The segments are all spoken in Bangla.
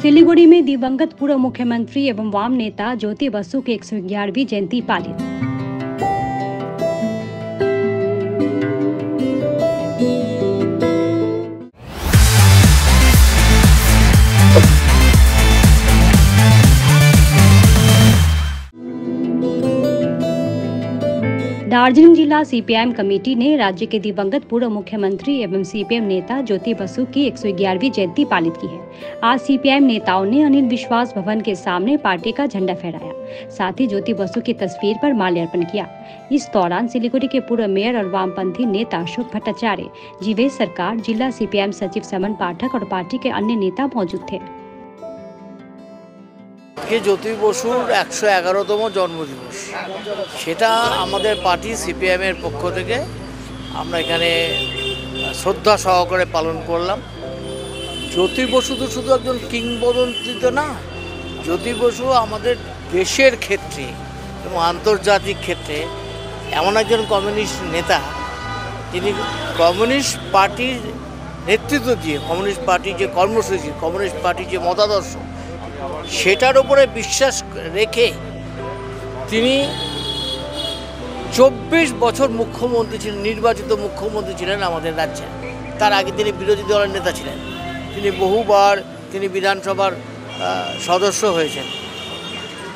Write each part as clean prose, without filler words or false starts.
सिलीगुड़ी में दिवंगत पूर्व मुख्यमंत्री एवं वाम नेता ज्योति बसु की 111वीं जयंती पालित। दार्जिलिंग जिला सीपीएम कमेटी ने राज्य के दिवंगत पूर्व मुख्यमंत्री एवं सीपीएम नेता ज्योति बसु की 111वीं जयंती पालित की है। आज सीपीएम नेताओं ने अनिल विश्वास भवन के सामने पार्टी का झंडा फहराया, साथ ही ज्योति बसु की तस्वीर पर माल्यार्पण किया। इस दौरान सिलीगुड़ी के पूर्व मेयर और वामपंथी नेता अशोक भट्टाचार्य, जीवेश सरकार, जिला सीपीएम सचिव समन पाठक और पार्टी के अन्य नेता मौजूद थे। ज्योति बसुर 111तम जन्मदिवस সেটা আমাদের পার্টি সিপিএমের পক্ষ থেকে আমরা এখানে শ্রদ্ধা সহকারে পালন করলাম। ज्योति বসু তো শুধু একজন কিংবদন্তি তো না, ज्योति বসু আমাদের দেশের ক্ষেত্রে এবং আন্তর্জাতিক ক্ষেত্রে এমন একজন কমিউনিস্ট নেতা, যিনি কমিউনিস্ট পার্টির নেতৃত্ব দিয়ে কমিউনিস্ট পার্টির যে কর্মসূচি, কমিউনিস্ট পার্টির যে মতাদর্শ, সেটার উপরে বিশ্বাস রেখে তিনি 24 বছর মুখ্যমন্ত্রী ছিলেন, নির্বাচিত মুখ্যমন্ত্রী ছিলেন আমাদের রাজ্যে। তার আগে তিনি বিরোধী দলের নেতা ছিলেন, তিনি বহুবার বিধানসভার সদস্য হয়েছেন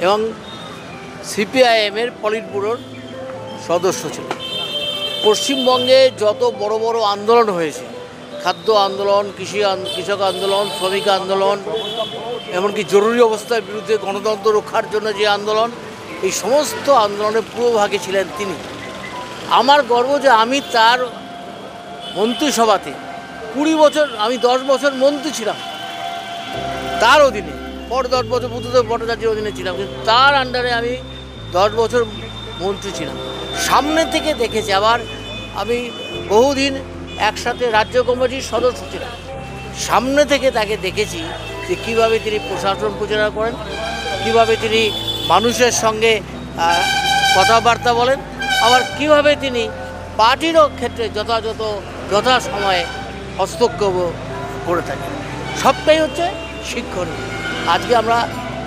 এবং সিপিআইএমের পলিট ব্যুরোর সদস্য ছিলেন। পশ্চিমবঙ্গে যত বড় বড় আন্দোলন হয়েছে, খাদ্য আন্দোলন, কৃষক আন্দোলন, শ্রমিক আন্দোলন, এমনকি জরুরি অবস্থার বিরুদ্ধে গণতন্ত্র রক্ষার জন্য যে আন্দোলন, এই সমস্ত আন্দোলনের পূর্বভাগে ছিলেন তিনি। আমার গর্ব যে আমি তার মন্ত্রিসভাতে 20 বছর, আমি 10 বছর মন্ত্রী ছিলাম তার অধীনে, পর 10 বছর বুদ্ধদেব ভট্টাচার্যের অধীনে ছিলাম, কিন্তু তার আন্ডারে আমি 10 বছর মন্ত্রী ছিলাম। সামনে থেকে দেখেছি, আবার আমি বহুদিন একসাথে রাজ্য কমিটির সদস্য ছিলাম। সামনে থেকে তাকে দেখেছি যে কীভাবে তিনি প্রশাসন পরিচালনা করেন, কীভাবে তিনি মানুষের সঙ্গে কথাবার্তা বলেন, আবার কীভাবে তিনি পার্টিরও ক্ষেত্রে যথাসময়ে হস্তক্ষেপ করে থাকেন। সবটাই হচ্ছে শিক্ষণীয়। আজকে আমরা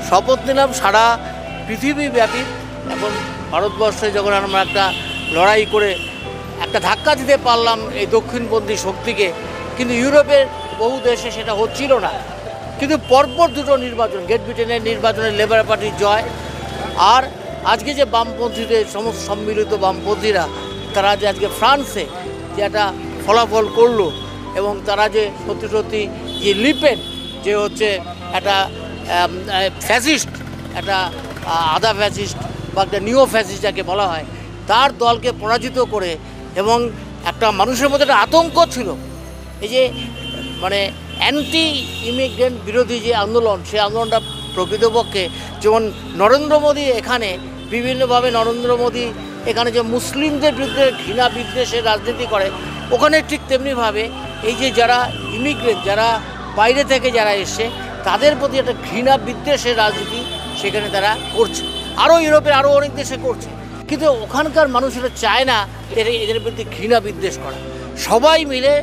শপথ নিলাম সারা পৃথিবীব্যাপী, এখন ভারতবর্ষে যখন আমরা একটা লড়াই করে একটা ধাক্কা দিতে পারলাম এই দক্ষিণপন্থী শক্তিকে, কিন্তু ইউরোপের বহু দেশে সেটা হচ্ছিল না। কিন্তু পরপর দুটো নির্বাচন, গ্রেট ব্রিটেনের নির্বাচনে লেবার পার্টির জয়, আর আজকে যে বামপন্থীদের সমস্ত সম্মিলিত বামপন্থীরা তারা যে আজকে ফ্রান্সে যে একটা ফলাফল করলো এবং তারা যে সত্যি যে লিপেন, যে হচ্ছে একটা ফ্যাসিস্ট, একটা আধা ফ্যাসিস্ট বা একটা নিও ফ্যাসিস্ট যাকে বলা হয়, তার দলকে পরাজিত করে, এবং একটা মানুষের মধ্যে একটা আতঙ্ক ছিল, এই যে অ্যান্টি ইমিগ্রেন্ট বিরোধী যে আন্দোলন, সেই আন্দোলনটা প্রকৃতপক্ষে যেমন নরেন্দ্র মোদী এখানে বিভিন্নভাবে এখানে যে মুসলিমদের বিরুদ্ধে ঘৃণা বিদ্বেষের রাজনীতি করে, ওখানে ঠিক তেমনিভাবে এই যে যারা ইমিগ্রেন্ট, যারা বাইরে থেকে যারা এসছে, তাদের প্রতি একটা ঘৃণা বিদ্বেষের রাজনীতি সেখানে তারা করছে। আরও ইউরোপের আরও অনেক দেশে করছে, কিন্তু ওখানকার মানুষেরা চায় না এদের প্রতি ঘৃণা বিদ্বেষ করা। সবাই মিলে,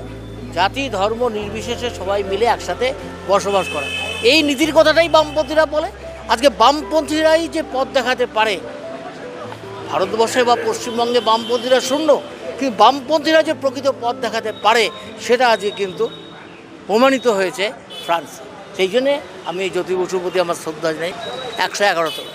জাতি ধর্ম নির্বিশেষে সবাই মিলে একসাথে বসবাস করা, এই নীতির কথাটাই বামপন্থীরা বলে। আজকে বামপন্থীরাই যে পথ দেখাতে পারে, ভারতবর্ষে বা পশ্চিমবঙ্গে বামপন্থীরা শূন্য, কিন্তু বামপন্থীরা যে প্রকৃত পথ দেখাতে পারে সেটা আজকে কিন্তু প্রমাণিত হয়েছে ফ্রান্সে। সেই জন্যে আমি এই জ্যোতি বসুর প্রতি আমার শ্রদ্ধা জানাই। 111তম।